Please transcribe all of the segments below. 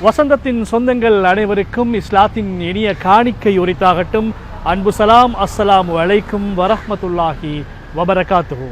வசந்தத்தின் சொந்தங்கள் அனைவருக்கும் இஸ்லாத்தின் இனிய காணிக்கை உரித்தாகட்டும். அன்பு சலாம், அஸ்ஸலாமு அலைக்கும் வரஹ்மத்துல்லாஹி வபரகாத்துஹு.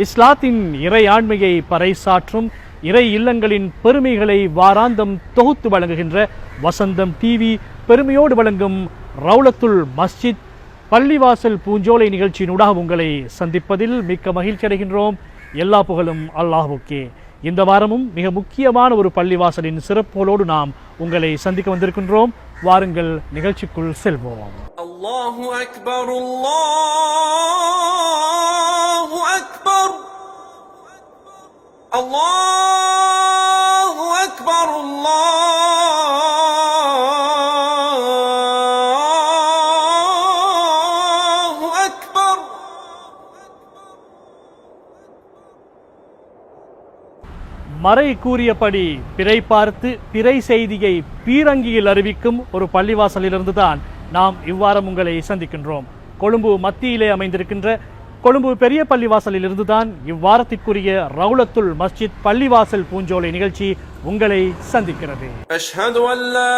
இஸ்லாத்தின் இறை ஆண்மையை பறைசாற்றும் இறை இல்லங்களின் பெருமைகளை வாராந்தம் தொகுத்து வழங்குகின்ற வசந்தம் டிவி பெருமையோடு வழங்கும் ரவுலத்துல் மஸ்ஜித் பள்ளிவாசல் பூஞ்சோலை நிகழ்ச்சியினூடாக உங்களை சந்திப்பதில் மிக்க மகிழ்ச்சி அடைகின்றோம். எல்லா புகழும் அல்லாஹ்வுக்கே. இந்த வாரமும் மிக முக்கியமான ஒரு பள்ளிவாசலின் சிறப்புகளோடு நாம் உங்களை சந்திக்க வந்திருக்கின்றோம். வாருங்கள் நிகழ்ச்சிக்குள் செல்வோம். அல்லாஹு அக்பர், அல்லாஹு அக்பர், அல்லாஹு அக்பர், அல்லாஹு அக்பர். மறை கூறியபடி பிறை பார்த்து பிறை செய்தியை பீரங்கியில் அறிவிக்கும் ஒரு பள்ளிவாசலிலிருந்து தான் நாம் இவ்வாரம் உங்களை சந்திக்கின்றோம். கொழும்பு மத்தியிலே அமைந்திருக்கின்ற கொழும்பு பெரிய பள்ளிவாசலில் இருந்துதான் இவ்வாரத்திற்குரிய ரவுலத்துல் மஸ்ஜித் பள்ளிவாசல் பூஞ்சோலை நிகழ்ச்சி உங்களை சந்திக்கிறது. அஷ்ஹது அல்லா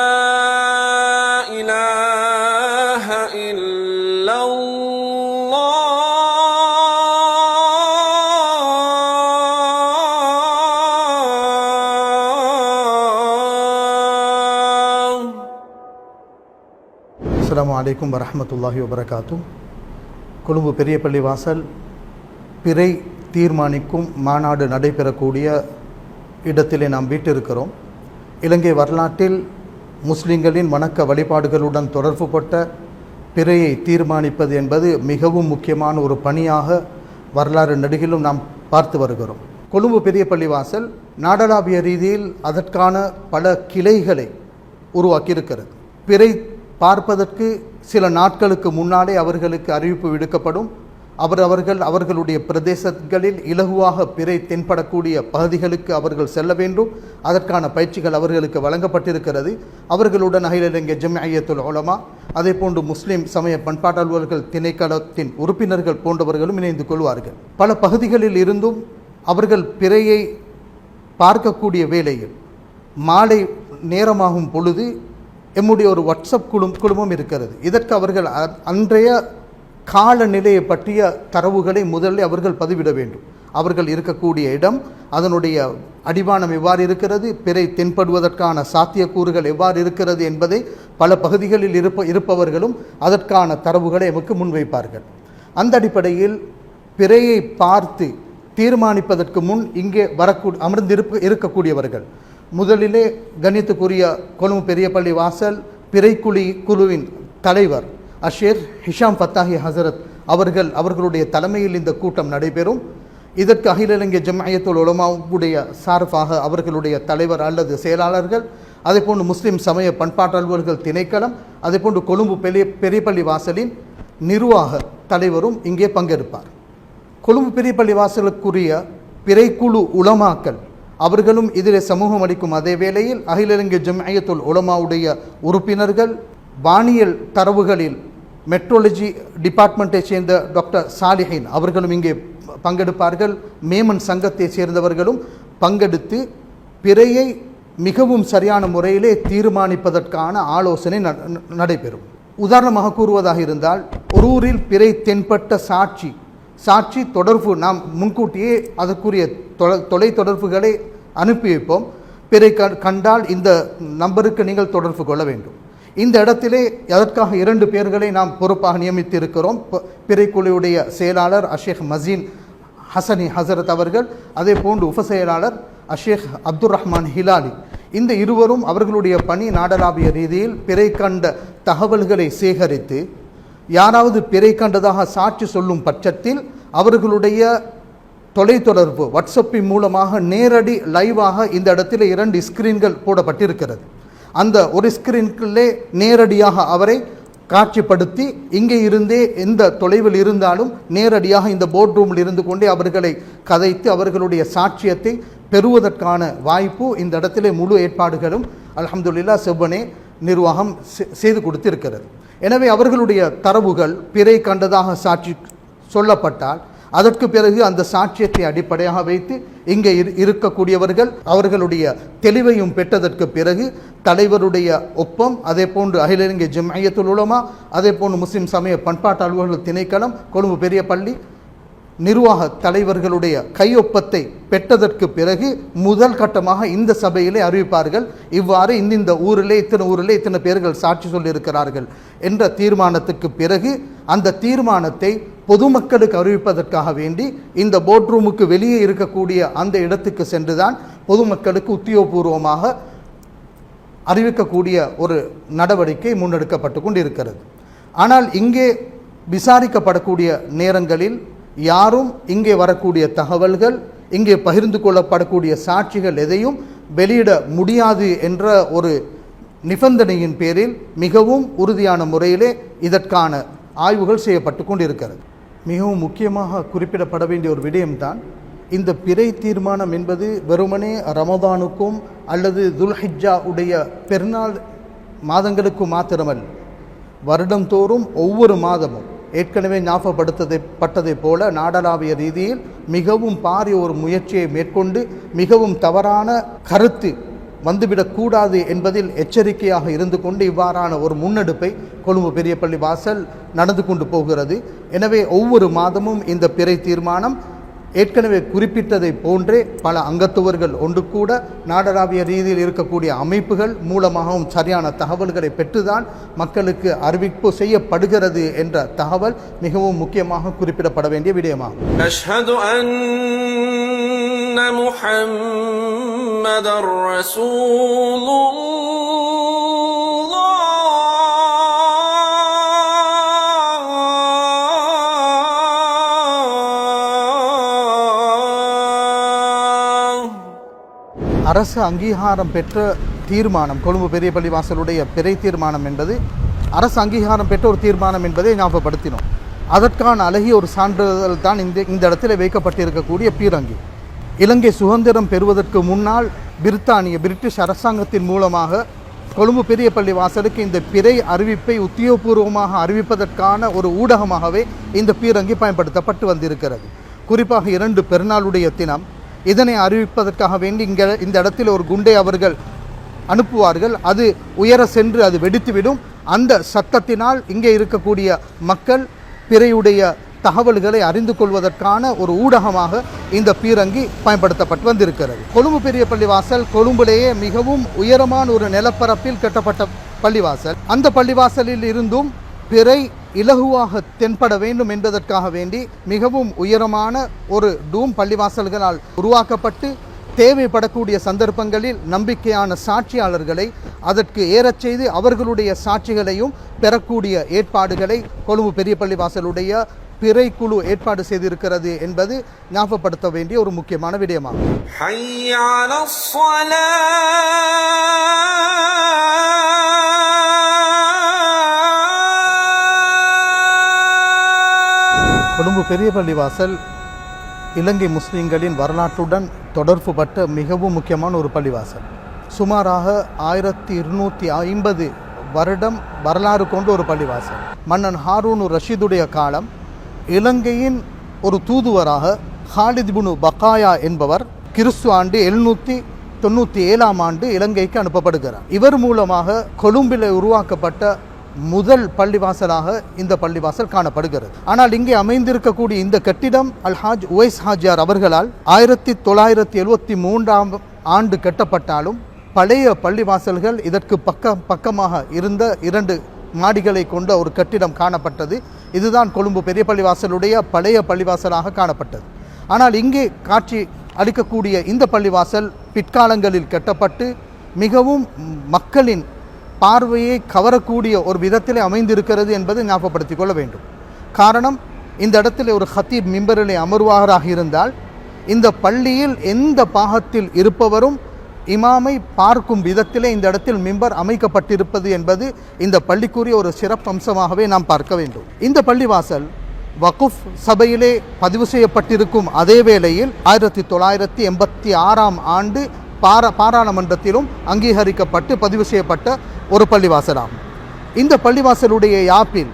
இலாஹ இல்லல்லாஹ். அஸ்ஸலாமு அலைக்கும் வரஹ்மத்துல்லாஹி வபரகாத்து. கொழும்பு பெரிய பள்ளிவாசல் பிறை தீர்மானிக்கும் மாநாடு நடைபெறக்கூடிய இடத்திலே நாம் வீட்டிருக்கிறோம். இலங்கை வரலாற்றில் முஸ்லிம்களின் வணக்க வழிபாடுகளுடன் தொடர்புபட்ட பிறையை தீர்மானிப்பது என்பது மிகவும் முக்கியமான ஒரு பணியாக வரலாறு நெடுகிலும் நாம் பார்த்து வருகிறோம். கொழும்பு பெரிய பள்ளிவாசல் நாடளாவிய ரீதியில் அதற்கான பல கிளைகளை உருவாக்கியிருக்கிறது. பிறை பார்ப்பதற்கு சில நாட்களுக்கு முன்னாலே அவர்களுக்கு அறிவிப்பு விடுக்கப்படும். அவர்களுடைய பிரதேசங்களில் இலகுவாக பிறை தென்படக்கூடிய பகுதிகளுக்கு அவர்கள் செல்ல வேண்டும். அதற்கான பயிற்சிகள் அவர்களுக்கு வழங்கப்பட்டிருக்கிறது. அவர்களுடன் அகில இலங்கை ஜம்இய்யத்துல் உலமா, அதே போன்று முஸ்லிம் சமய பண்பாட்டு அலுவலர்கள் திணைக்களத்தின் உறுப்பினர்கள் போன்றவர்களும் இணைந்து கொள்வார்கள். பல பகுதிகளில் இருந்தும் அவர்கள் பிறையை பார்க்கக்கூடிய வேளையில் மாலை நேரமாகும் பொழுது எம்முடைய ஒரு வாட்ஸ்அப் குழுமம் இருக்கிறது. இதற்கு அவர்கள் அன்றைய காலநிலையை பற்றிய தரவுகளை முதலில் அவர்கள் பதிவிட வேண்டும். அவர்கள் இருக்கக்கூடிய இடம், அதனுடைய அடிவானம் எவ்வாறு இருக்கிறது, பிறை தென்படுவதற்கான சாத்தியக்கூறுகள் எவ்வாறு இருக்கிறது என்பதை பல பகுதிகளில் இருப்பவர்களும் அதற்கான தரவுகளை எமக்கு முன்வைப்பார்கள். அந்த அடிப்படையில் பிறையை பார்த்து தீர்மானிப்பதற்கு முன் இங்கே இருக்கக்கூடியவர்கள் முதலிலே கணித்துக்குரிய கொழும்பு பெரிய பள்ளி வாசல் குழுவின் தலைவர் அஷேர் ஹிஷாம் ஃபத்தாஹி ஹசரத் அவர்களுடைய தலைமையில் இந்த கூட்டம் நடைபெறும். இதற்கு அகில இலங்கை ஜம்இய்யத்துல் உலமாவுடைய சார்பாக அவர்களுடைய தலைவர் அல்லது செயலாளர்கள், அதேபோன்று முஸ்லிம் சமய பண்பாட்டு அலுவலர்கள் திணைக்களம், அதேபோன்று கொழும்பு பெரிய பள்ளி வாசலின் நிர்வாக தலைவரும் இங்கே பங்கெடுப்பார். கொழும்பு பெரிய பள்ளி வாசலுக்குரிய பிறைக்குழு உலமாக்கள் அவர்களும் இதில் சமூகம் அளிக்கும். அதே வேளையில் அகில இலங்கை ஜம்இய்யத்துல் உலமாவுடைய உறுப்பினர்கள், வானியல் தரவுகளில் மெட்ரோலஜி டிபார்ட்மெண்ட்டை சேர்ந்த டாக்டர் சாலிஹின் அவர்களும் இங்கே பங்கெடுப்பார்கள். மேமன் சங்கத்தை சேர்ந்தவர்களும் பங்கெடுத்து பிறையை மிகவும் சரியான முறையிலே தீர்மானிப்பதற்கான ஆலோசனை நடைபெறும். உதாரணமாக கூறுவதாக இருந்தால், ஒரு ஊரில் பிறை தென்பட்ட சாட்சி தொடர்பு நாம் முன்கூட்டியே அதற்குரிய தொலை தொடர்புகளை அனுப்பி வைப்போம். பிறை கண்டால் இந்த நம்பருக்கு நீங்கள் தொடர்பு கொள்ள வேண்டும். இந்த இடத்திலே அதற்காக 2 பேர்களை நாம் பொறுப்பாக நியமித்திருக்கிறோம். பிறைக்குழுவுடைய செயலாளர் அஷேக் மசீன் ஹசனி ஹசரத் அவர்கள், அதே போன்று உப செயலாளர் அஷேக் அப்துல் ரஹ்மான் ஹிலாலி. இந்த இருவரும் அவர்களுடைய பணி நாடளாவிய ரீதியில் பிறை கண்ட தகவல்களை சேகரித்து, யாராவது பிறை கண்டதாக சாட்சி சொல்லும் பட்சத்தில் அவர்களுடைய தொலைத்தொடர்பு வாட்ஸ்அப்பின் மூலமாக நேரடி லைவாக இந்த இடத்தில் 2 ஸ்கிரீன்கள் போடப்பட்டிருக்கிறது. அந்த ஒரு ஸ்கிரீன்களே நேரடியாக அவரை காட்சிப்படுத்தி இங்கே இருந்தே எந்த தொலைவில் இருந்தாலும் நேரடியாக இந்த போர்ட் ரூமில் இருந்து கொண்டே அவர்களை கதைத்து அவர்களுடைய சாட்சியத்தை பெறுவதற்கான வாய்ப்பு இந்த இடத்திலே முழு ஏற்பாடுகளும் அல்ஹம்துலில்லாஹ் செவ்வனே நிர்வாகம் செய்து கொடுத்திருக்கிறது. எனவே அவர்களுடைய தரவுகள் பிறை கண்டதாக சாட்சி சொல்லப்பட்டால் அதற்கு பிறகு அந்த சாட்சியத்தை அடிப்படையாக வைத்து இங்கே இருக்கக்கூடியவர்கள் அவர்களுடைய தெளிவையும் பெற்றதற்கு பிறகு தலைவருடைய ஒப்பம், அதே போன்று அகில இலங்கை ஜம்இய்யத்துல் உலமா, அதே போன்று முஸ்லிம் சமய பண்பாட்டு அலுவலர்கள் திணைக்களம், கொழும்பு பெரிய பள்ளி நிர்வாக தலைவர்களுடைய கையொப்பத்தை பெற்றதற்கு பிறகு முதல் கட்டமாக இந்த சபையிலே அறிவிப்பார்கள். இவ்வாறு இந்த ஊரிலே இத்தனை பேர்கள் சாட்சி சொல்லியிருக்கிறார்கள் என்ற தீர்மானத்துக்கு பிறகு அந்த தீர்மானத்தை பொதுமக்களுக்கு அறிவிப்பதற்காக வேண்டி இந்த போர்ட் ரூமுக்கு வெளியே இருக்கக்கூடிய அந்த இடத்துக்கு சென்றுதான் பொதுமக்களுக்கு உத்தியோகபூர்வமாக அறிவிக்கக்கூடிய ஒரு நடவடிக்கை முன்னெடுக்கப்பட்டு கொண்டிருக்கிறது. ஆனால் இங்கே விசாரிக்கப்படக்கூடிய நேரங்களில் யாரும் இங்கே வரக்கூடிய தகவல்கள், இங்கே பகிர்ந்து கொள்ளப்படக்கூடிய சாட்சிகள் எதையும் வெளியிட முடியாது என்ற ஒரு நிபந்தனையின் பேரில் மிகவும் உறுதியான முறையிலே இதற்கான ஆய்வுகள் செய்யப்பட்டு கொண்டிருக்கிறது. மிகவும் முக்கியமாக குறிப்பிடப்பட வேண்டிய ஒரு விடயம்தான் இந்த பிறை தீர்மானம் என்பது வெறுமனே ரமதானுக்கும் அல்லது துல்ஹிஜ்ஜா உடைய பெருநாள் மாதங்களுக்கும் மாத்திரமல்ல, வருடந்தோறும் ஒவ்வொரு மாதமும் ஏற்கனவே ஞாபகப்படுத்தப்பட்டதை போல நாடளாவிய ரீதியில் மிகவும் பாரிய ஒரு முயற்சியை மேற்கொண்டு மிகவும் தவறான கருத்து வந்துவிடக்கூடாது என்பதில் எச்சரிக்கையாக இருந்து கொண்டு இவ்வாறான ஒரு முன்னெடுப்பை கொழும்பு பெரிய பள்ளி வாசல் நடந்து கொண்டு போகிறது. எனவே ஒவ்வொரு மாதமும் இந்த பிறை தீர்மானம் ஏற்கனவே குறிப்பிட்டதை போன்றே பல அங்கத்துவர்கள் ஒன்று கூட நாடளாவிய ரீதியில் இருக்கக்கூடிய அமைப்புகள் மூலமாகவும் சரியான தகவல்களை பெற்றுதான் மக்களுக்கு அறிவிப்பு செய்யப்படுகிறது என்ற தகவல் மிகவும் முக்கியமாக குறிப்பிடப்பட வேண்டிய விடயமாகும். அஷ்ஹது அன்ன முஹம்மதர் ரசூலுல்லாஹ். அரசு அங்கீகாரம் பெற்ற தீர்மானம், கொழும்பு பெரிய பள்ளி வாசலுடைய பிறை தீர்மானம் என்பது அரசு அங்கீகாரம் பெற்ற ஒரு தீர்மானம் என்பதை ஞாபகப்படுத்தினோம். அதற்கான அழகிய ஒரு சான்றிதழ் தான் இந்த இடத்தில் வைக்கப்பட்டிருக்கக்கூடிய பீரங்கி. இலங்கை சுதந்திரம் பெறுவதற்கு முன்னால் பிரிட்டிஷ் அரசாங்கத்தின் மூலமாக கொழும்பு பெரிய பள்ளி வாசலுக்கு இந்த பிறை அறிவிப்பை உத்தியோகபூர்வமாக அறிவிப்பதற்கான ஒரு ஊடகமாகவே இந்த பீரங்கி பயன்படுத்தப்பட்டு வந்திருக்கிறது. குறிப்பாக 2 பெருநாளுடைய தினம் இதனை அறிவிப்பதற்காக வேண்டி இந்த இடத்தில் ஒரு குண்டை அவர்கள் அனுப்புவார்கள். அது உயர சென்று அது வெடித்துவிடும். அந்த சத்தத்தினால் இங்கே இருக்கக்கூடிய மக்கள் பிறையுடைய தகவல்களை அறிந்து கொள்வதற்கான ஒரு ஊடகமாக இந்த பீரங்கி பயன்படுத்தப்பட்டு வந்திருக்கிறது. கொழும்பு பெரிய பள்ளிவாசல் கொழும்பிலேயே மிகவும் உயரமான ஒரு நிலப்பரப்பில் கட்டப்பட்ட பள்ளிவாசல். அந்த பள்ளிவாசலில் இருந்தும் பிறை இலகுவாக தென்பட வேண்டும் என்பதற்காக வேண்டி மிகவும் உயரமான ஒரு டூம் பள்ளிவாசல்களால் உருவாக்கப்பட்டு தேவைப்படக்கூடிய சந்தர்ப்பங்களில் நம்பிக்கையான சாட்சியாளர்களை அதற்கு ஏறச் செய்து அவர்களுடைய சாட்சிகளையும் பெறக்கூடிய ஏற்பாடுகளை கொழும்பு பெரிய பள்ளிவாசலுடைய பிறை குழு ஏற்பாடு செய்திருக்கிறது என்பது ஞாபகப்படுத்த வேண்டிய ஒரு முக்கியமான விடயமாகும். கொழும்பு பெரிய பள்ளிவாசல் இலங்கை முஸ்லீம்களின் வரலாற்றுடன் தொடர்புபட்ட மிகவும் முக்கியமான ஒரு பள்ளிவாசல். சுமாராக 1250 வருடம் வரலாறு கொண்ட ஒரு பள்ளிவாசல். மன்னன் ஹாரூன் ரஷீதுடைய காலம் இலங்கையின் ஒரு தூதுவராக ஹாலித் இப்னு பகாயா என்பவர் கிறிஸ்து ஆண்டு 797ஆம் ஆண்டு இலங்கைக்கு அனுப்பப்படுகிறார். இவர் மூலமாக கொழும்பில் உருவாக்கப்பட்ட முதல் பள்ளிவாசலாக இந்த பள்ளிவாசல் காணப்படுகிறது. ஆனால் இங்கே அமைந்திருக்கக்கூடிய இந்த கட்டிடம் அல்ஹாஜ் உவைஸ் ஹாஜியார் அவர்களால் 1973ஆம் ஆண்டு கட்டப்பட்டாலும் பழைய பள்ளிவாசல்கள் இதற்கு பக்கமாக இருந்த 2 மாடிகளை கொண்ட ஒரு கட்டிடம் காணப்பட்டது. இதுதான் கொழும்பு பெரிய பள்ளிவாசலுடைய பழைய பள்ளிவாசலாக காணப்பட்டது. ஆனால் இங்கே காட்சி அளிக்கக்கூடிய இந்த பள்ளிவாசல் பிற்காலங்களில் கட்டப்பட்டு மிகவும் மக்களின் பார்வையை கவரக்கூடிய ஒரு விதத்திலே அமைந்திருக்கிறது என்பதை ஞாபகப்படுத்திக் கொள்ள வேண்டும். காரணம், இந்த இடத்தில் ஒரு ஹத்தீப் மிம்பரிலே அமர்வாராக இருந்தால் இந்த பள்ளியில் எந்த பாகத்தில் இருப்பவரும் இமாமை பார்க்கும் விதத்திலே இந்த இடத்தில் மிம்பர் அமைக்கப்பட்டிருப்பது என்பது இந்த பள்ளிக்குரிய ஒரு சிறப்பம்சமாகவே நாம் பார்க்க வேண்டும். இந்த பள்ளிவாசல் வகுஃப் சபையிலே பதிவு செய்யப்பட்டிருக்கும் அதே வேளையில் 1986ஆம் ஆண்டு பாராளுமன்றத்திலும் அங்கீகரிக்கப்பட்டு பதிவு செய்யப்பட்ட ஒரு பள்ளிவாசலாகும். இந்த பள்ளிவாசலுடைய யாப்பில்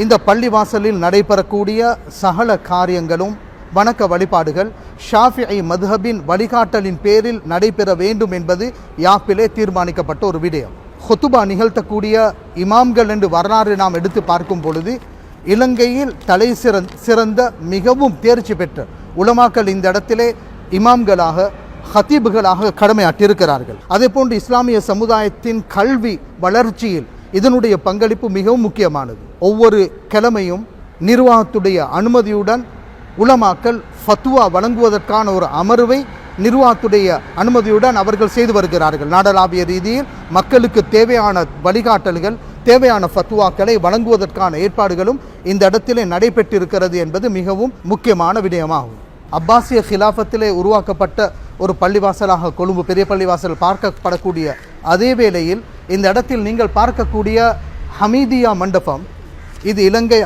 இந்த பள்ளிவாசலில் நடைபெறக்கூடிய சகல காரியங்களும் வணக்க வழிபாடுகள் ஷாஃபிஈ மத்ஹபின் வழிகாட்டலின் பேரில் நடைபெற வேண்டும் என்பது யாப்பிலே தீர்மானிக்கப்பட்ட ஒரு விடயம். ஹுத்துபா நிகழ்த்தக்கூடிய இமாம்கள் என்று வரலாறு நாம் எடுத்து பார்க்கும் பொழுது இலங்கையில் தலை சிறந்த மிகவும் தேர்ச்சி பெற்ற உலமாக்கள் இந்த இடத்திலே இமாம்களாக ஹத்தீபுகளாக கடமையாற்றியிருக்கிறார்கள். அதே போன்று இஸ்லாமிய சமுதாயத்தின் கல்வி வளர்ச்சியில் இதனுடைய பங்களிப்பு மிகவும் முக்கியமானது. ஒவ்வொரு கிழமையும் நிர்வாகத்துடைய அனுமதியுடன் உலமாக்கள் ஃபத்வா வழங்குவதற்கான ஒரு அமர்வை நிர்வாகத்துடைய அனுமதியுடன் அவர்கள் செய்து வருகிறார்கள். நாடளாவிய ரீதியில் மக்களுக்கு தேவையான வழிகாட்டல்கள், தேவையான ஃபத்வாக்களை வழங்குவதற்கான ஏற்பாடுகளும் இந்த இடத்திலே நடைபெற்றிருக்கிறது என்பது மிகவும் முக்கியமான விடயமாகும். அப்பாசிய ஹிலாஃபத்திலே உருவாக்கப்பட்ட ஒரு பள்ளிவாசலாக கொழும்பு பெரிய பள்ளிவாசல் பார்க்கப்படக்கூடிய அதே வேளையில் இந்த இடத்தில் நீங்கள் பார்க்கக்கூடிய ஹமீதியா மண்டபம், இது இலங்கை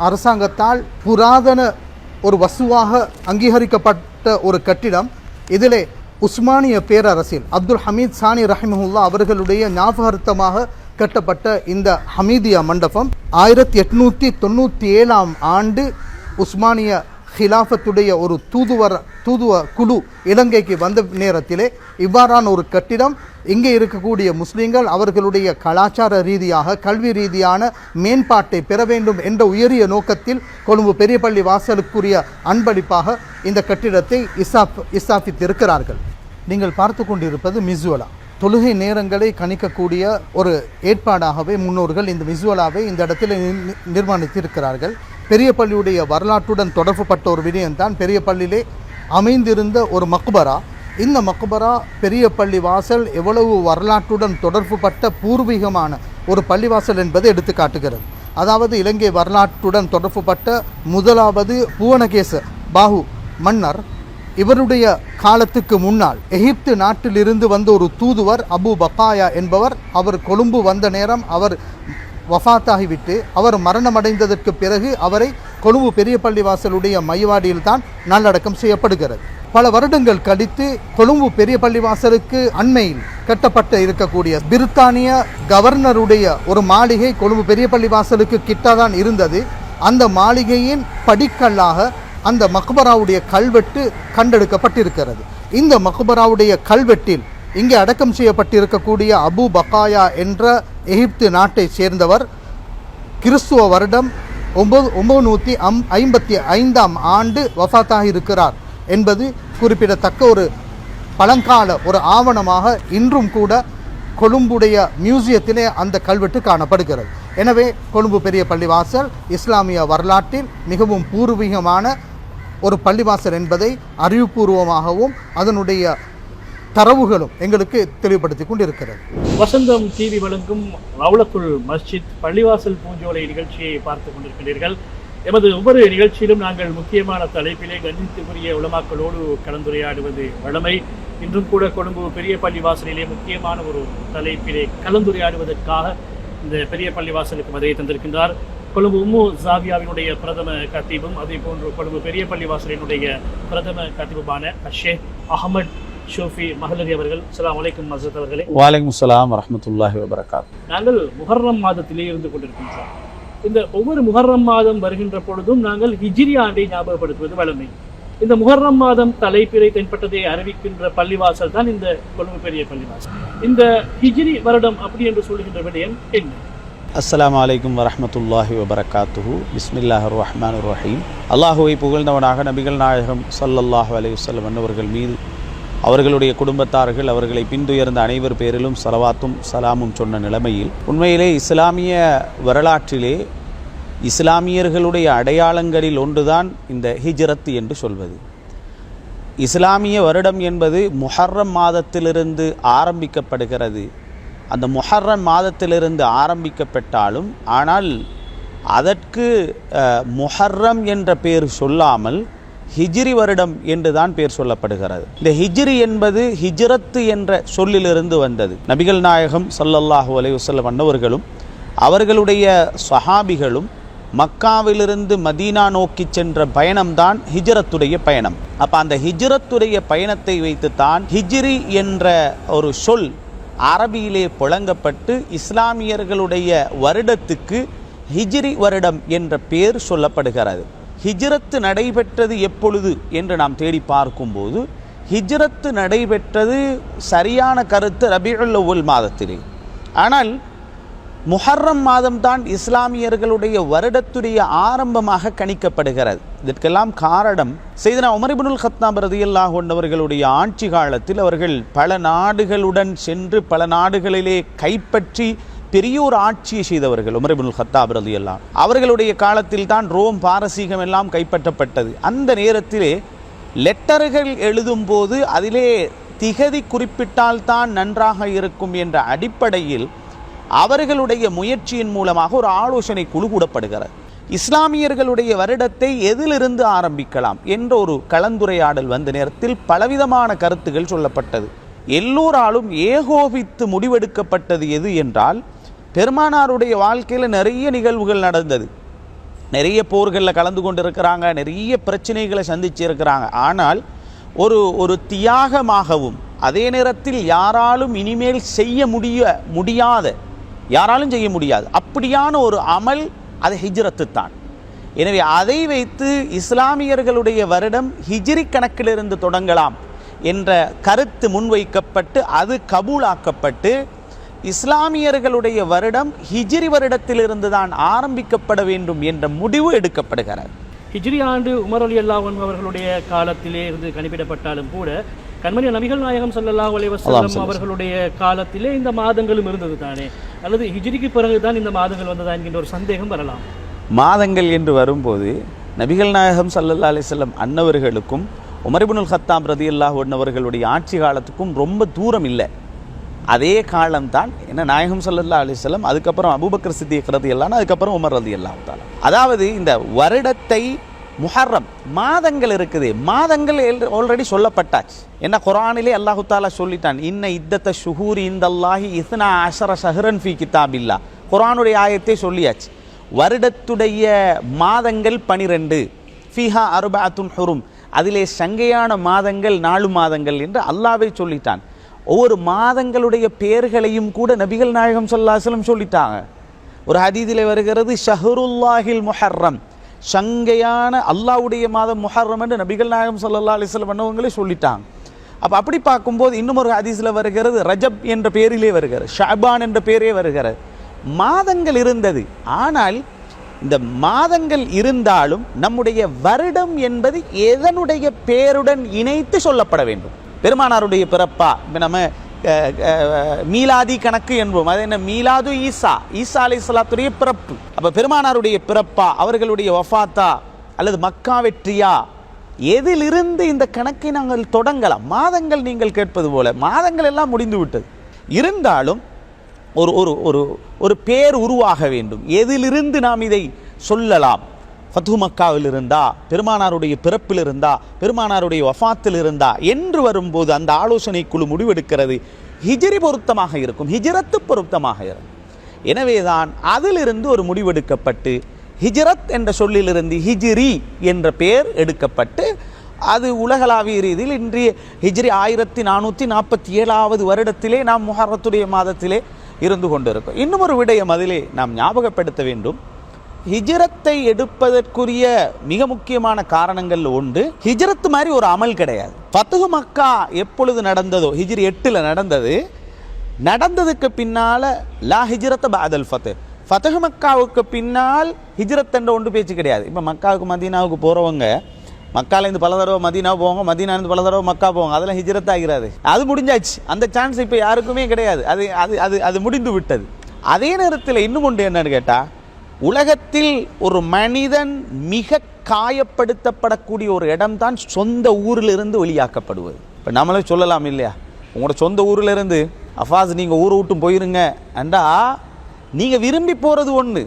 அரசாங்கத்தால் புராதன ஒரு வசுவாக அங்கீகரிக்கப்பட்ட ஒரு கட்டிடம். இதிலே உஸ்மானிய பேரரசில் அப்துல் ஹமீத் சானி ரஹிமஹுல்லா அவர்களுடைய ஞாபகார்த்தமாக கட்டப்பட்ட இந்த ஹமீதியா மண்டபம் 1897 ஆண்டு உஸ்மானிய ஹிலாஃபத்துடைய ஒரு தூதுவ குழு இலங்கைக்கு வந்த நேரத்திலே இவ்வாறான ஒரு கட்டிடம் இங்கே இருக்கக்கூடிய முஸ்லீம்கள் அவர்களுடைய கலாச்சார ரீதியாக கல்வி ரீதியான மேம்பாட்டை பெற வேண்டும் என்ற உயரிய நோக்கத்தில் கொழும்பு பெரிய பள்ளி வாசலுக்குரிய அன்பளிப்பாக இந்த கட்டிடத்தை இஸ்தாபித்திருக்கிறார்கள். நீங்கள் பார்த்து கொண்டிருப்பது மிஸ்வலா. தொழுகை நேரங்களை கணிக்கக்கூடிய ஒரு ஏற்பாடாகவே முன்னோர்கள் இந்த மிஸ்வலாவை இந்த இடத்தில் நிர்மாணித்திருக்கிறார்கள். பெரிய பள்ளியுடைய வரலாற்றுடன் தொடர்புபட்ட ஒரு விடயம்தான் பெரிய பள்ளியிலே அமைந்திருந்த ஒரு மக்பரா. இந்த மக்பரா பெரிய பள்ளி வாசல் எவ்வளவு வரலாற்றுடன் தொடர்புபட்ட பூர்வீகமான ஒரு பள்ளிவாசல் என்பதை எடுத்து காட்டுகிறது. அதாவது இலங்கை வரலாற்றுடன் தொடர்புபட்ட முதலாவது புவனகேச பாகு மன்னர், இவருடைய காலத்துக்கு முன்னால் எகிப்து நாட்டிலிருந்து வந்த ஒரு தூதுவர் அபு பக்காயா என்பவர், அவர் கொழும்பு வந்த நேரம் அவர் வஃபாத்தாகிவிட்டு அவர் மரணமடைந்ததற்கு பிறகு அவரை கொழும்பு பெரிய பள்ளிவாசலுடைய மையவாடியில் தான் நல்லடக்கம் செய்யப்படுகிறது. பல வருடங்கள் கழித்து கொழும்பு பெரிய பள்ளிவாசலுக்கு அண்மையில் கட்டப்பட்ட இருக்கக்கூடிய பிரித்தானிய கவர்னருடைய ஒரு மாளிகை கொழும்பு பெரிய பள்ளிவாசலுக்கு கிட்டதான் இருந்தது. அந்த மாளிகையின் படிக்கல்லாக அந்த மக்பராவுடைய கல்வெட்டு கண்டெடுக்கப்பட்டிருக்கிறது. இந்த மக்பராவுடைய கல்வெட்டில் இங்கே அடக்கம் செய்யப்பட்டிருக்கக்கூடிய அபு பக்காயா என்ற எகிப்து நாட்டை சேர்ந்தவர் கிறிஸ்துவ வருடம் 955 ஆண்டு வஃபாத்தாக இருக்கிறார் என்பது குறிப்பிடத்தக்க ஒரு பழங்கால ஒரு ஆவணமாக இன்றும் கூட கொழும்புடைய மியூசியத்திலே அந்த கல்வெட்டு காணப்படுகிறது. எனவே கொழும்பு பெரிய பள்ளிவாசல் இஸ்லாமிய வரலாற்றில் மிகவும் பூர்வீகமான ஒரு பள்ளிவாசல் என்பதை அறிவுபூர்வமாகவும் அதனுடைய தரவுகளும் எங்களுக்கு தெளிவுபடுத்தி கொண்டிருக்கிறது. வசந்தம் டிவி வழங்கும் ரவுலத்துல் மஸ்ஜித் பள்ளிவாசல் பூஞ்சோலை நிகழ்ச்சியை பார்த்து கொண்டிருக்கிறீர்கள். எமது ஒவ்வொரு நிகழ்ச்சியிலும் நாங்கள் முக்கியமான தலைப்பிலே கண்ணியத்துக்குரிய உலமாக்களோடு கலந்துரையாடுவது வழமை. இன்றும் கூட கொழும்பு பெரிய பள்ளிவாசலிலே முக்கியமான ஒரு தலைப்பிலே கலந்துரையாடுவதற்காக இந்த பெரிய பள்ளிவாசலுக்கு வருகை தந்திருக்கின்றார் கொழும்பு உம்மு ஜாவியாவினுடைய பிரதம கத்தீபும் அதே போன்று கொழும்பு பெரிய பள்ளிவாசலினுடைய பிரதம கத்தீபுமான ஷேக் அஹமத் ஷோஃபி மஹலரி அவர்கள். அஸ்ஸலாமு அலைக்கும் ஹஸ்ரத் அவர்களே. வலைக்கும் ஸலாம் வரஹ்மத்துல்லாஹி வபரகாத்துஹு. நாங்கள் முஹர்ரம் மாதத்திலே இருந்து கொண்டிருக்கின்றோம். இந்த ஒவ்வொரு முஹர்ரம் மாதம் வருகின்ற பொழுதும் நாங்கள் ஹிஜ்ரி ஆண்டை ஞாபகப்படுத்துவது வழமை. இந்த முஹர்ரம் மாதம் தலைப்பிறை தென்பட்டதை அறிவிக்கின்ற பள்ளிவாசல் தான் இந்த கொழும்பு பெரிய பள்ளிவாசல். இந்த ஹிஜ்ரி வருடம் அப்படி என்று சொல்லுகின்ற விடயம் என்ன? அஸ்ஸலாமு அலைக்கும் வரஹ்மத்துல்லாஹி வபரகாத்துஹு. பிஸ்மில்லாஹிர் ரஹ்மானிர் ரஹீம். அல்லாஹுவை புகழ்ந்தவனாக நபிகள் நாயகம் ஸல்லல்லாஹு அலைஹி வஸல்லம் அன்னவர்கள் மீது அவர்களுடைய குடும்பத்தார்கள் அவர்களை பின்துயர்ந்த அனைவர் பேரிலும் ஸலவாத்தும் சலாமும் சொன்ன நிலைமையில் உண்மையிலே இஸ்லாமிய வரலாற்றிலே இஸ்லாமியர்களுடைய அடையாளங்களில் ஒன்றுதான் இந்த ஹிஜ்ரத் என்று சொல்வது. இஸ்லாமிய வருடம் என்பது முஹர்ரம் மாதத்திலிருந்து ஆரம்பிக்கப்படுகிறது. அந்த முஹர்ரம் மாதத்திலிருந்து ஆரம்பிக்கப்பட்டாலும் ஆனால் அதற்கு முஹர்ரம் என்ற பெயர் சொல்லாமல் ஹிஜ்ரி வருடம் என்று தான் பெயர் சொல்லப்படுகிறது. இந்த ஹிஜ்ரி என்பது ஹிஜ்ரத்து என்ற சொல்லிலிருந்து வந்தது. நபிகள் நாயகம் ஸல்லல்லாஹு அலைஹி வஸல்லம் அன்னவர்களும் அவர்களுடைய சஹாபிகளும் மக்காவிலிருந்து மதீனா நோக்கி சென்ற பயணம்தான் ஹிஜ்ரத்துடைய பயணம். அப்போ அந்த ஹிஜ்ரத்துடைய பயணத்தை வைத்துத்தான் ஹிஜ்ரி என்ற ஒரு சொல் அரபியிலே புழங்கப்பட்டு இஸ்லாமியர்களுடைய வருடத்துக்கு ஹிஜ்ரி வருடம் என்ற பெயர் சொல்லப்படுகிறது. ஹிஜ்ரத்து நடைபெற்றது எப்பொழுது என்று நாம் தேடி பார்க்கும்போது ஹிஜ்ரத்து நடைபெற்றது சரியான கருத்து ரபீஉல் அவ்வல் மாதத்திலே. ஆனால் முஹர்ரம் மாதம்தான் இஸ்லாமியர்களுடைய வருடத்துடைய ஆரம்பமாக கணிக்கப்படுகிறது. இதற்கெல்லாம் காரணம் சையதுனா உமர் இப்னுல் கத்தாப் ரலியல்லாஹு அன்ஹு அவர்களுடைய ஆட்சி காலத்தில் அவர்கள் பல நாடுகளுடன் சென்று பல நாடுகளிலே கைப்பற்றி பெரிய ஒரு ஆட்சியை செய்தவர்கள். உமர் இப்னுல் கத்தாப் ரலியல்லாஹு அவர்களுடைய காலத்தில் தான் ரோம் பாரசீகம் எல்லாம் கைப்பற்றப்பட்டது. அந்த நேரத்திலே லெட்டர்கள் எழுதும்போது அதிலே திகதி குறிப்பிட்டால்தான் நன்றாக இருக்கும் என்ற அடிப்படையில் அவர்களுடைய முயற்சியின் மூலமாக ஒரு ஆலோசனை குழு கூடப்படுகிறது. இஸ்லாமியர்களுடைய வருடத்தை எதிலிருந்து ஆரம்பிக்கலாம் என்ற ஒரு கலந்துரையாடல் வந்த நேரத்தில் பலவிதமான கருத்துகள் சொல்லப்பட்டது. எல்லோராலும் ஏகோபித்து முடிவெடுக்கப்பட்டது எது என்றால், பெருமானாருடைய வாழ்க்கையில் நிறைய நிகழ்வுகள் நடந்தது, நிறைய போர்களில் கலந்து கொண்டு இருக்கிறாங்க, நிறைய பிரச்சனைகளை சந்திச்சு இருக்கிறாங்க. ஆனால் ஒரு தியாகமாகவும் அதே நேரத்தில் யாராலும் இனிமேல் செய்ய முடியாத யாராலும் செய்ய முடியாது அப்படியான ஒரு அமல் அது ஹிஜ்ரத்து தான். எனவே அதை வைத்து இஸ்லாமியர்களுடைய வருடம் ஹிஜ்ரி கணக்கிலிருந்து தொடங்கலாம் என்ற கருத்து முன்வைக்கப்பட்டு அது கபூலாக்கப்பட்டு இஸ்லாமியர்களுடைய வருடம் ஹிஜ்ரி வருடத்திலிருந்து தான் ஆரம்பிக்கப்பட வேண்டும் என்ற முடிவு எடுக்கப்படுகிறது. ஹிஜ்ரி ஆண்டு உமர் ரலியல்லாஹு அன்ஹு அவர்களுடைய காலத்திலே இருந்து கணிப்பிடப்பட்டாலும் கூட கண்மணி நபிகள் நாயகம் ஸல்லல்லாஹு அலைஹி வஸல்லம் அவர்களுடைய காலத்திலே இந்த மாதங்களும் இருந்தது தானே, அல்லது ஹிஜ்ரிக்கு பிறகுதான் இந்த மாதங்கள் வந்ததா என்கின்ற ஒரு சந்தேகம் வரலாம். மாதங்கள் என்று வரும்போது நபிகள் நாயகம் ஸல்லல்லாஹு அலைஹி வஸல்லம் அன்னவர்களுக்கும் உமர் இப்னுல் கத்தாப் ரலியல்லாஹு அன்ஹு அவர்களுடைய ஆட்சி காலத்துக்கும் ரொம்ப தூரம் இல்லை, அதே காலம்தான். என்ன நாயகம் ஸல்லல்லாஹு அலைஹி வஸல்லம், அதுக்கப்புறம் அபூபக்கர் சித்திக் ரலியல்லாஹு அன்ஹு, அதுக்கப்புறம் உமர் ரலியல்லாஹு தஆலா. அதாவது இந்த வருடத்தை முஹர்ரம் மாதங்கள் இருக்குது, மாதங்கள் ஆல்ரெடி சொல்லப்பட்டாச்சு. என்ன குர்ஆனிலே அல்லாஹ் தஆலா சொல்லிட்டான், இன்ன இத்தத்த ஷுஹூரி இந்தல்லாஹி 12 ஷஹ்ரன் ஃபீ கிதாபில்லாஹ். குர்ஆனுடைய ஆயத்தை சொல்லியாச்சு. வருடத்துடைய மாதங்கள் 12, ஃபீஹா அர்பஅத்துன் ஹுரும், அதிலே சங்கையான மாதங்கள் 4 மாதங்கள் என்று அல்லாஹ்வே சொல்லிட்டான். ஒவ்வொரு மாதங்களுடைய பெயர்களையும் கூட நபிகள் நாயகம் ஸல்லல்லாஹு அலைஹி வஸல்லம் சொல்லிட்டாங்க. ஒரு ஹதீஸிலே வருகிறது, ஷஹ்ருல்லாஹில் முஹர்ரம், சங்கையான அல்லாஹ்வுடைய மாதம் முஹர்ரம் என்று நபிகள் நாயகம் ஸல்லல்லாஹு அலைஹி வஸல்லம் அவங்களே சொல்லிட்டாங்க. அப்படி பார்க்கும்போது இன்னும் ஒரு ஹதீஸில் வருகிறது, ரஜப் என்ற பெயரிலே வருகிறது, ஷஅபான் என்ற பெயரே வருகிறது. மாதங்கள் இருந்தது. ஆனால் இந்த மாதங்கள் இருந்தாலும் நம்முடைய வருடம் என்பது எதனுடைய பெயருடன் இணைத்து சொல்லப்பட வேண்டும். பெருமானாருடைய பிறப்பா, இப்போ நம்ம மீலாதி கணக்கு என்போம், அது என்ன, மீலாது ஈசா, ஈசா அலைஹிஸ்ஸலாத்துடைய பிறப்பு. அப்போ பெருமானாருடைய பிறப்பா, அவர்களுடைய வஃபாத்தா, அல்லது மக்கா வெற்றியா, எதிலிருந்து இந்த கணக்கை நாங்கள் தொடங்கலாம்? மாதங்கள் நீங்கள் கேட்பது போல மாதங்கள் எல்லாம் முடிந்து விட்டது. இருந்தாலும் ஒரு ஒரு ஒரு பேர் உருவாக வேண்டும். எதிலிருந்து நாம் இதை சொல்லலாம்? ஃபத்ஹு மக்காவில் இருந்தா, பெருமானாருடைய பிறப்பில் இருந்தா, பெருமானாருடைய வஃபாத்தில் இருந்தா என்று வரும்போது அந்த ஆலோசனை குழு முடிவெடுக்கிறது ஹிஜ்ரி பொருத்தமாக இருக்கும், ஹிஜ்ரத்து பொருத்தமாக இருக்கும். எனவேதான் அதிலிருந்து ஒரு முடிவெடுக்கப்பட்டு ஹிஜ்ரத் என்ற சொல்லிலிருந்து ஹிஜ்ரி என்ற பெயர் எடுக்கப்பட்டு அது உலகளாவிய ரீதியில் இன்றைய ஹிஜ்ரி 1447வது வருடத்திலே நாம் முஹர்ரத்துடைய மாதத்திலே இருந்து கொண்டிருக்கும். இன்னும் ஒரு விடயம் அதிலே நாம் ஞாபகப்படுத்த வேண்டும். ஹிஜ்ரத்தை எடுப்பதற்குரிய மிக முக்கியமான காரணங்கள் ஒன்று, ஹிஜ்ரத் மாதிரி ஒரு அமல் கிடையாது. ஃபத்ஹு மக்கா எப்பொழுது நடந்ததோ, ஹிஜ்ரி 8ல் நடந்தது. நடந்ததுக்கு பின்னால லா ஹிஜ்ரத் பஅதல் ஃபத்ஹ், ஃபத்ஹு மக்காவுக்கு பின்னால் ஹிஜ்ரத் என்ற ஒன்று பேச்சு கிடையாது. இப்போ மக்காவுக்கு மதீனாவுக்கு போகிறவங்க மக்காலேருந்து பல தடவை மதீனா போவாங்க, மதீனாலேருந்து பல தடவை மக்கா போவாங்க, அதெல்லாம் ஹிஜ்ரத் ஆகிறாது, அது முடிஞ்சாச்சு. அந்த சான்ஸ் இப்போ யாருக்குமே கிடையாது, அது அது அது அது முடிந்து விட்டது. அதே நேரத்தில் இன்னும் ஒன்று என்னன்னு கேட்டால், உலகத்தில் ஒரு மனிதன் மிக காயப்படுத்தப்படக்கூடிய ஒரு இடம்தான் சொந்த ஊரிலிருந்து வெளியாக்கப்படுவது. இப்போ நம்மளே சொல்லலாம் இல்லையா, உங்களோட சொந்த ஊரிலிருந்து அஃபாஸ் நீங்கள் ஊரை விட்டு போயிருங்க அண்டா, நீங்கள் விரும்பி போகிறது ஒன்று,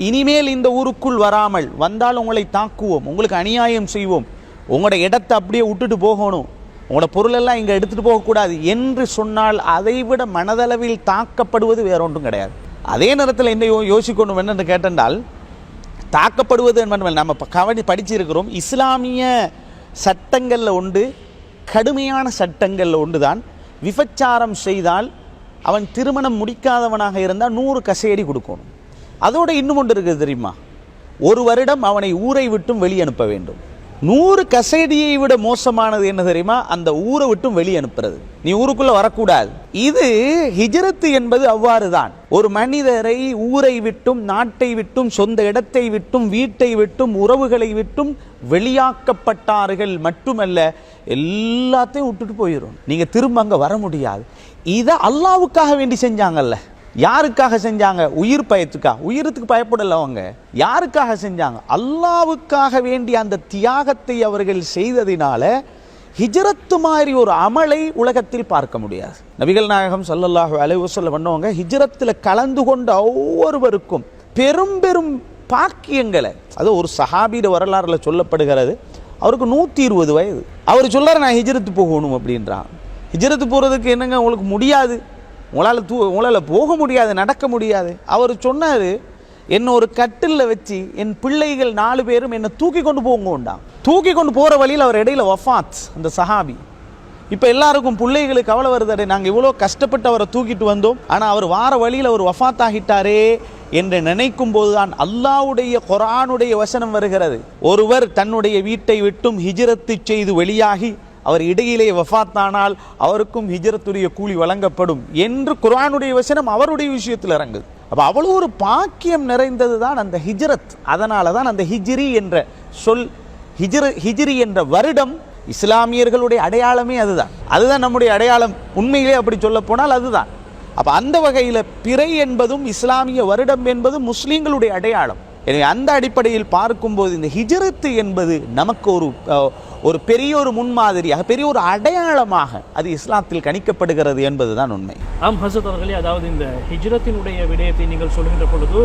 இனிமேல் இந்த ஊருக்குள் வராமல் வந்தால் உங்களை தாக்குவோம், உங்களுக்கு அநியாயம் செய்வோம், உங்களோட இடத்தை அப்படியே விட்டுட்டு போகணும், உங்களோட பொருளெல்லாம் இங்கே எடுத்துகிட்டு போகக்கூடாது என்று சொன்னால் அதைவிட மனதளவில் தாக்கப்படுவது வேறொன்றும் கிடையாது. அதே நேரத்தில் என்ன யோசிக்கணும் என்னென்னு கேட்டென்றால், தாக்கப்படுவது என்பது நம்ம படிச்சிருக்கிறோம், இஸ்லாமிய சட்டங்களில் ஒன்று, கடுமையான சட்டங்களில் ஒன்று தான் விபச்சாரம் செய்தால் அவன் திருமணம் முடிக்காதவனாக இருந்தால் 100 கசையடி கொடுக்கணும். அதோட இன்னும் ஒன்று இருக்குது தெரியுமா, ஒரு வருடம் அவனை ஊரை விட்டும் வெளியனுப்ப வேண்டும். 100 கசைடியை விட மோசமானது என்ன தெரியுமா? அந்த ஊரை விட்டும் வெளியே அனுப்புறது. நீ ஊருக்குள்ள வரக்கூடாது. இது ஹிஜ்ரத் என்பது அவ்வாறு தான். ஒரு மனிதரை ஊரை விட்டும், நாட்டை விட்டும், சொந்த இடத்தை விட்டும், வீட்டை விட்டும், உறவுகளை விட்டும் வெளியாக்கப்பட்டார்கள் மட்டுமல்ல, எல்லாத்தையும் விட்டுட்டு போயிடும். நீங்க திரும்ப அங்க வர முடியாது. இதை அல்லாஹ்வுக்காக வேண்டி செஞ்சாங்கல்ல. யாருக்காக செஞ்சாங்க? உயிர் பயத்துக்காக. உயிருக்கு பயப்படல அவங்க. யாருக்காக செஞ்சாங்க? அல்லாஹ்வுக்காக வேண்டி அந்த தியாகத்தை அவர்கள் செய்ததினால ஹிஜ்ரத் மாதிரி ஒரு அமலை உலகத்தில் பார்க்க முடியாது. நபிகள் நாயகம் ஸல்லல்லாஹு அலைஹி வஸல்லம் பண்ணவங்க ஹிஜ்ரத்தில் கலந்து கொண்ட ஒவ்வொருவருக்கும் பெரும் பெரும் பாக்கியங்களை, அது ஒரு சஹாபியோட வரலாறுல சொல்லப்படுகிறது. அவருக்கு 120 வயது. அவர் சொல்றாரு, நான் ஹிஜ்ரத்து போகணும் அப்படின்றான். ஹிஜ்ரத்து போறதுக்கு என்னங்க உங்களுக்கு முடியாது, உங்களால் போக முடியாது, நடக்க முடியாது. அவர் சொன்னார், என்னை ஒரு கட்டிலில் வச்சு என் பிள்ளைகள் 4 பேரும் என்னை தூக்கி கொண்டு போங்கோண்டான். தூக்கி கொண்டு போகிற வழியில் அவர் இடையில வஃபாத், அந்த சஹாபி. இப்போ எல்லாருக்கும் பிள்ளைகளுக்கு கவலை வருது, நாங்கள் இவ்வளோ கஷ்டப்பட்டு அவரை தூக்கிட்டு வந்தோம், ஆனால் அவர் வார வழியில் அவர் வஃபாத் ஆகிட்டாரே என்று நினைக்கும் போதுதான் அல்லாஹ்வுடைய குர்ஆனுடைய வசனம் வருகிறது. ஒருவர் தன்னுடைய வீட்டை விட்டும் ஹிஜ்ரத்து செய்து வெளியாகி அவர் இடையிலே வஃபாத்தானால் அவருக்கும் ஹிஜ்ரத்துடைய கூலி வழங்கப்படும் என்று குர்ஆனுடைய வசனம் அவருடைய விஷயத்தில் இறங்குது. அப்போ அவ்வளோ ஒரு பாக்கியம் நிறைந்தது தான் அந்த ஹிஜ்ரத். அதனால தான் அந்த ஹிஜ்ரி என்ற சொல், ஹிஜ்ரி என்ற வருடம் இஸ்லாமியர்களுடைய அடையாளமே அதுதான் நம்முடைய அடையாளம். உண்மையிலே அப்படி சொல்ல போனால் அதுதான். அப்போ அந்த வகையில் பிறை என்பதும் இஸ்லாமிய வருடம் என்பதும் முஸ்லீம்களுடைய அடையாளம். எனவே அந்த அடிப்படையில் பார்க்கும்போது இந்த ஹிஜ்ரத் என்பது நமக்கு ஒரு பெரிய ஒரு முன்மாதிரியாக, பெரிய ஒரு அடையாளமாக அது இஸ்லாத்தில் கணிக்கப்படுகிறது என்பதுதான் உண்மை. ஹஸரத் அவர்களே, அதாவது இந்த ஹிஜ்ரத்தினுடைய விடயத்தை நீங்கள் சொல்கின்ற பொழுது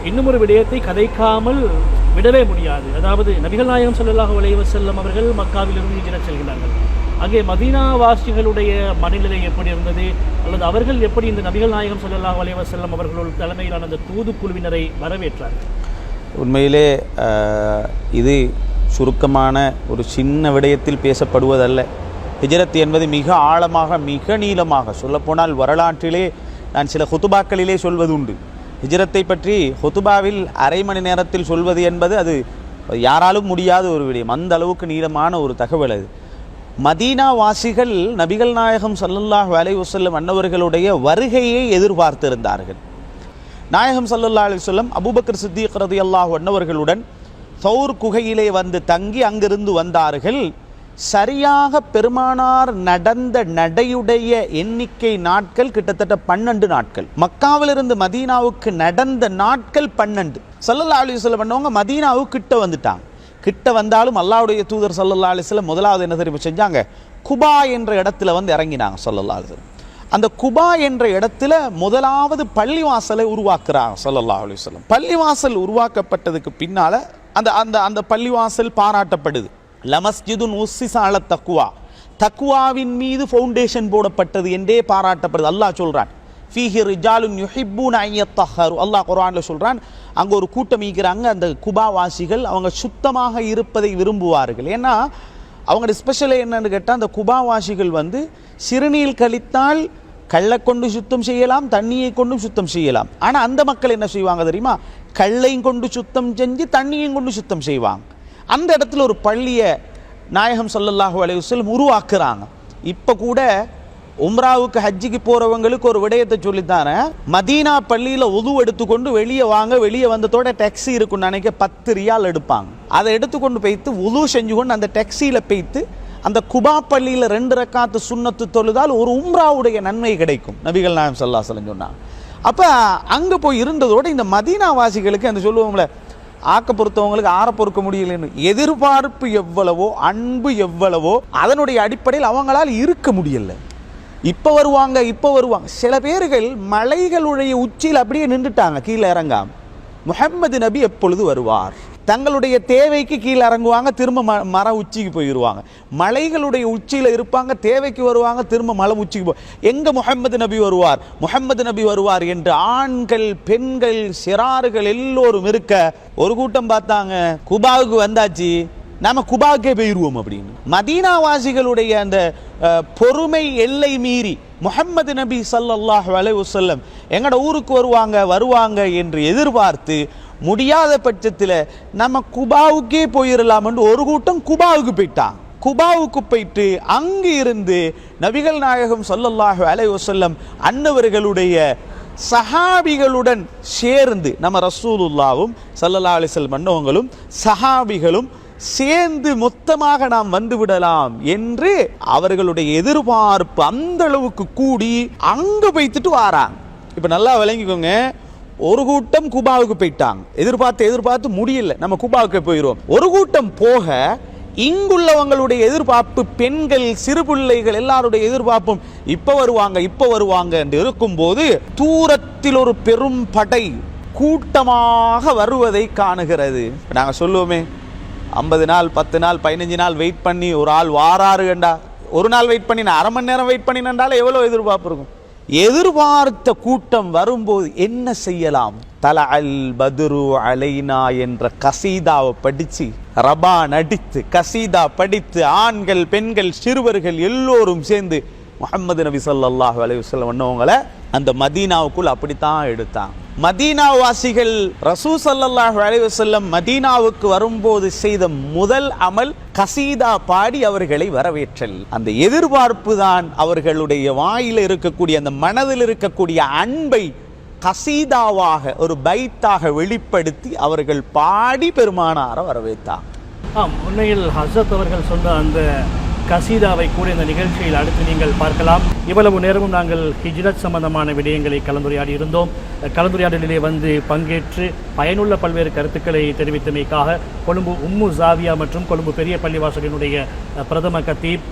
இன்னும் ஒரு விடயத்தை கதைக்காமல் விடவே முடியாது. அதாவது நபிகள் நாயகம் ஸல்லல்லாஹு அலைஹி வஸல்லம் அவர்கள் மக்காவிலிருந்து ஹிஜ்ரத் செல்கிறார்கள். அங்கே மதீனா வாசிகளுடைய மனநிலை எப்படி இருந்தது, அல்லது அவர்கள் எப்படி இந்த நபிகள் நாயகம் ஸல்லல்லாஹு அலைஹி வஸல்லம் அவர்களோட தலைமையிலான அந்த தூதுக்குழுவினரை வரவேற்றார்கள்? உண்மையிலே இது சுருக்கமான ஒரு சின்ன விடயத்தில் பேசப்படுவதல்ல. ஹிஜ்ரத் என்பது மிக ஆழமாக, மிக நீளமாக சொல்லப்போனால் வரலாற்றிலே நான் சில ஹுதுபாக்களிலே சொல்வது உண்டு. ஹிஜ்ரத்தை பற்றி ஹுதுபாவில் அரை மணி நேரத்தில் சொல்வது என்பது அது யாராலும் முடியாத ஒரு விடயம். அந்த அளவுக்கு நீளமான ஒரு தகவல் அது. மதீனா வாசிகள் நபிகள் நாயகம் ஸல்லல்லாஹு அலைஹி வஸல்லம் அன்னவர்களுடைய வருகையை எதிர்பார்த்திருந்தார்கள். நாயகம் ஸல்லல்லாஹு அலைஹி வஸல்லம் அபூபக்கர் சித்திக் ரலியல்லாஹு அன்ஹுவர்களுடன் தௌர் குகையிலே வந்து தங்கி அங்கிருந்து வந்தார்கள். சரியாக பெருமானார் நடந்த நடையுடைய எண்ணிக்கை நாட்கள் கிட்டத்தட்ட 12 நாட்கள். மக்காவிலிருந்து மதீனாவுக்கு நடந்த நாட்கள் 12. ஸல்லல்லாஹு அலைஹி வஸல்லம் பண்ணவங்க மதீனாவுக்கு கிட்ட வந்துட்டாங்க. கிட்ட வந்தாலும் அல்லாஹ்வுடைய தூதர் ஸல்லல்லாஹு அலைஹி வஸல்லம் முதலாவது என்ன தெரியுமா செஞ்சாங்க? குபா என்ற இடத்துல வந்து இறங்கினாங்க ஸல்லல்லாஹு அலைஹி வஸல்லம். அந்த குபா என்ற இடத்துல முதலாவது பள்ளிவாசலை உருவாக்குறாங்க ஸல்லல்லாஹு அலைஹி வஸல்லம். பள்ளிவாசல் உருவாக்கப்பட்டதுக்கு பின்னால அந்த அந்த அந்த பள்ளிவாசல் பாராட்டப்படுது. லமஸ்ஜிதுன் உஸ்ஸிஸ அல தக்வா, தக்வாவின் மீது ஃபவுண்டேஷன் போடப்பட்டது என்றே பாராட்டப்படுது. அல்லாஹ் சொல்றான், ஃபீஹி ரிஜாலுன் யுஹிப்பூன அன் யத்தஹரு. அல்லாஹ் குர்ஆன்ல சொல்றான், அங்க ஒரு கூட்டம் இருக்கிறாங்க, அந்த குபாவாசிகள், அவங்க சுத்தமாக இருப்பதை விரும்புவார்கள். ஏன்னா அவங்களோட ஸ்பெஷல் என்னன்னு கேட்டால், அந்த குபாவாசிகள் வந்து சிறுநீர் கழித்தால் கல்லை கொண்டு சுத்தம் செய்யலாம், தண்ணியை கொண்டும் சுத்தம் செய்யலாம். ஆனால் அந்த மக்கள் என்ன செய்வாங்க தெரியுமா? கல்லையும் கொண்டு சுத்தம் செஞ்சு தண்ணியையும் கொண்டு சுத்தம் செய்வாங்க. அந்த இடத்துல ஒரு பள்ளியை நாயகம் ஸல்லல்லாஹு அலைஹி வஸல்லம் உருவாக்குறாங்க. இப்போ கூட உம்ராவுக்கு ஹஜ்ஜிக்கு போகிறவங்களுக்கு ஒரு விடயத்தை சொல்லித்தானே, மதீனா பள்ளியில் உது எடுத்துக்கொண்டு வெளியே வாங்க, வெளியே வந்ததோட டாக்ஸி இருக்குன்னு நினைக்க 10 ரியால் எடுப்பாங்க. அதை எடுத்துக்கொண்டு போய்த்து உது செஞ்சு கொண்டு அந்த டாக்ஸியில் போய்த்து அந்த குபா பள்ளியில் 2 ரக்காத்து சுன்னத்து தொழுதால் ஒரு உம்ராவுடைய நன்மை கிடைக்கும் நபிகள் நாயகம் ஸல்லல்லாஹு அலைஹி வஸல்லம் சொன்னாங்க. அப்போ அங்கே போய் இருந்ததோடு இந்த மதீனா வாசிகளுக்கு அந்த சொல்லுவோங்களே, ஆக்க பொறுத்தவங்களுக்கு ஆற பொறுக்க முடியலன்னு, எதிர்பார்ப்பு எவ்வளவோ, அன்பு எவ்வளவோ, அதனுடைய அடிப்படையில் அவங்களால் இருக்க முடியல. இப்போ வருவாங்க. சில பேர்கள் மலைகளுடைய உச்சியில் அப்படியே நின்றுட்டாங்க, கீழே இறங்காம. முஹம்மது நபி எப்பொழுது வருவார்? தங்களுடைய தேவைக்கு கீழே இறங்குவாங்க, திரும்ப மர உச்சிக்கு போயிடுவாங்க. மலைகளுடைய உச்சியில் இருப்பாங்க, தேவைக்கு வருவாங்க, திரும்ப மலை உச்சிக்கு போ. எங்க முஹம்மது நபி வருவார், முஹம்மது நபி வருவார் என்று ஆண்கள், பெண்கள், சிறார்கள் எல்லோரும் இருக்க ஒரு கூட்டம் பார்த்தாங்க, குபாவுக்கு வந்தாச்சு, நாம குபாவுக்கே போயிடுவோம் அப்படின்னு. மதீனாவாசிகளுடைய அந்த பொறுமை எல்லை மீறி முஹம்மது நபி ஸல்லல்லாஹு அலைஹி வஸல்லம் எங்கட ஊருக்கு வருவாங்க என்று எதிர்பார்த்து முடியாத பட்சத்தில் நம்ம குபாவுக்கே போயிடலாம்னு ஒரு கூட்டம் குபாவுக்கு போயிட்டான். குபாவுக்கு போயிட்டு அங்கு இருந்து நபிகள் நாயகம் ஸல்லல்லாஹு அலைஹி வஸல்லம் அன்னவர்களுடைய சஹாபிகளுடன் சேர்ந்து நம்ம ரசூலுல்லாவும் ஸல்லல்லாஹு அலைஹி வஸல்லம் அன்னவங்களும் சஹாபிகளும் சேர்ந்து மொத்தமாக நாம் வந்து விடலாம் என்று அவர்களுடைய எதிர்பார்ப்பு அந்த அளவுக்கு கூடி அங்க போய்த்துட்டு வாராங்க. இப்ப நல்லா விளங்கிக்கோங்க, ஒரு கூட்டம் குபாவுக்கு போயிட்டாங்க, எதிர்பார்த்து முடியல, நம்ம குபாவுக்கு போயிடுவோம். ஒரு கூட்டம் போக இங்குள்ளவங்களுடைய எதிர்பார்ப்பு, பெண்கள் சிறு பிள்ளைகள் எல்லாருடைய எதிர்பார்ப்பும் இப்ப வருவாங்க என்று இருக்கும்போது தூரத்தில் ஒரு பெரும் படை கூட்டமாக வருவதை காணுகிறது. நாங்க சொல்லுவோமே 50 நாள் 10 நாள் 15 நாள் வெயிட் பண்ணி ஒரு ஆள் வாராருண்டா, ஒரு நாள் வெயிட் பண்ணி அரை மணி நேரம் வெயிட் பண்ணினால எவ்வளவு எதிர்பார்ப்பு இருக்கும். எதிர்பார்த்த கூட்டம் வரும்போது என்ன செய்யலாம்? தல அல் பதுரு அலைனா என்ற கசீதாவை படிச்சு, ரபான் அடித்து கசீதா படித்து, ஆண்கள் பெண்கள் சிறுவர்கள் எல்லோரும் சேர்ந்து முஹம்மது நபி ஸல்லல்லாஹு அலைஹி வஸல்லம் அன்னவங்களை அந்த மதீனாவுக்குள் அப்படித்தான் எடுத்தாங்க. மதீனா வாசிகள் ரசூல் ஸல்லல்லாஹு அலைஹி வஸல்லம் மதீனாவுக்கு வரும்போது செய்த முதல் அமல் கசீதா பாடி அவர்களை வரவேற்றல். அந்த எதிர்பார்ப்பு தான் அவர்களுடைய வாயில இருக்கக்கூடிய அந்த மனதில் இருக்கக்கூடிய அன்பை கசீதாவாக ஒரு பைத்தாக வெளிப்படுத்தி அவர்கள் பாடி பெருமானார வரவேற்றாங்க. உண்மையில் ஹஸரத் அவர்கள் சொன்ன அந்த கசீதாவை கூட இந்த நிகழ்ச்சியில் அடுத்து நீங்கள் பார்க்கலாம். இவ்வளவு நேரமும் நாங்கள் ஹிஜ்ரத் சம்பந்தமான விடயங்களை கலந்துரையாடி இருந்தோம். கலந்துரையாடலிலே வந்து பங்கேற்று பயனுள்ள பல்வேறு கருத்துக்களை தெரிவித்தமைக்காக கொழும்பு உம்மு ஜாவியா மற்றும் கொழும்பு பெரிய பள்ளிவாசலினுடைய பிரதம கத்தீப்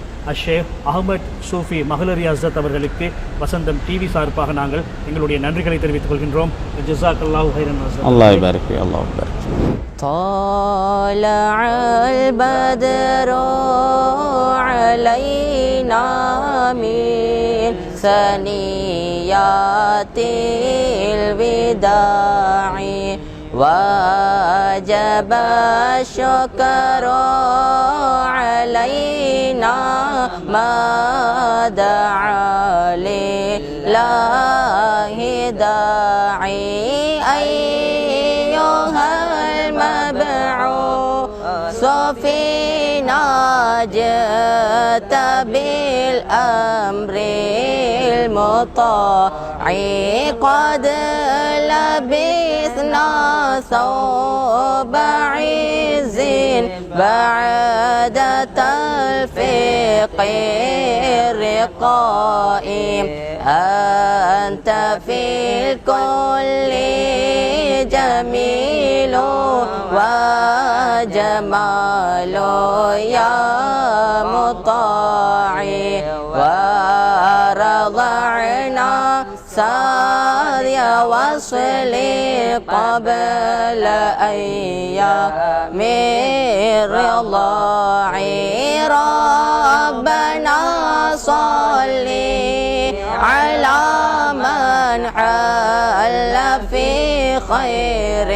ஷேக் அஹ்மத் சூஃபி மஹ்லரி ஹஸரத் அவர்களுக்கு வசந்தம் டிவி சார்பாக நாங்கள் எங்களுடைய நன்றிகளை தெரிவித்துக் கொள்கின்றோம். ஜஸாக்கல்லாஹு ஹைரன். அல்லாஹ் பாரிக் அல்லாஹ் பாரிக். طلع البدر علينا من ثنيات الوداع وجب الشكر علينا ما دعا لله داعي أيها المبعوث فينا جئت بالأمر المطاع قد لبثنا ثوب عز بعد تلفيق الرقاء أنت في الكل جميل وجمال يا مطاع ورضعنا ساري وصلي قبل أيام الرضاع ربنا صلي على من حل في خير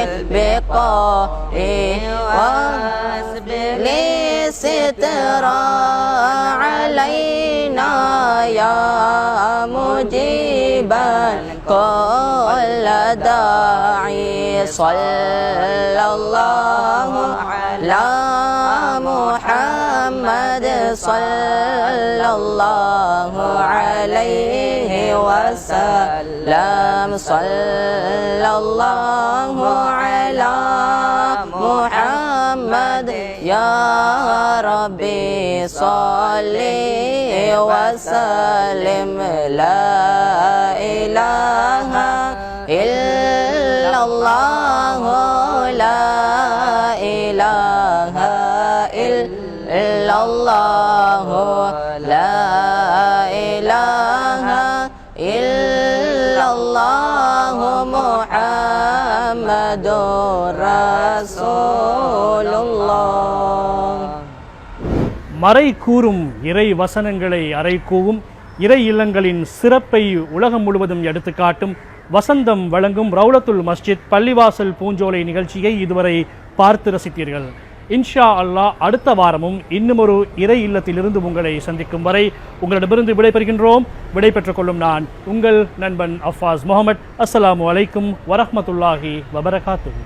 البقاء واصبر لسترا علينا يا مجيبا كل داعي صلى الله على محمد صلى الله عليه وسلم صلى الله على محمد يا ربي صل وسلم لا إله إلا الله لا إله إلا الله لا إله إلا الله محمد رسول الله. மறை கூறும் இறை வசனங்களை அறைகூவும் இறை இல்லங்களின் சிறப்பை உலகம் முழுவதும் எடுத்துக்காட்டும் வசந்தம் வழங்கும் ரவுலத்துல் மஸ்ஜித் பள்ளிவாசல் பூஞ்சோலை நிகழ்ச்சியை இதுவரை பார்த்து ரசித்தீர்கள். இன்ஷா அல்லாஹ் அடுத்த வாரமும் இன்னும் ஒரு இறை இல்லத்திலிருந்து உங்களை சந்திக்கும் வரை உங்களிடமிருந்து விடைபெறுகின்றோம். விடைபெற்றுக் கொள்ளும் நான் உங்கள் நண்பன் அஃபாஸ் முகமது. அஸ்ஸலாமு அலைக்கும் வரஹ்மத்துல்லாஹி வபரகாத்துஹு.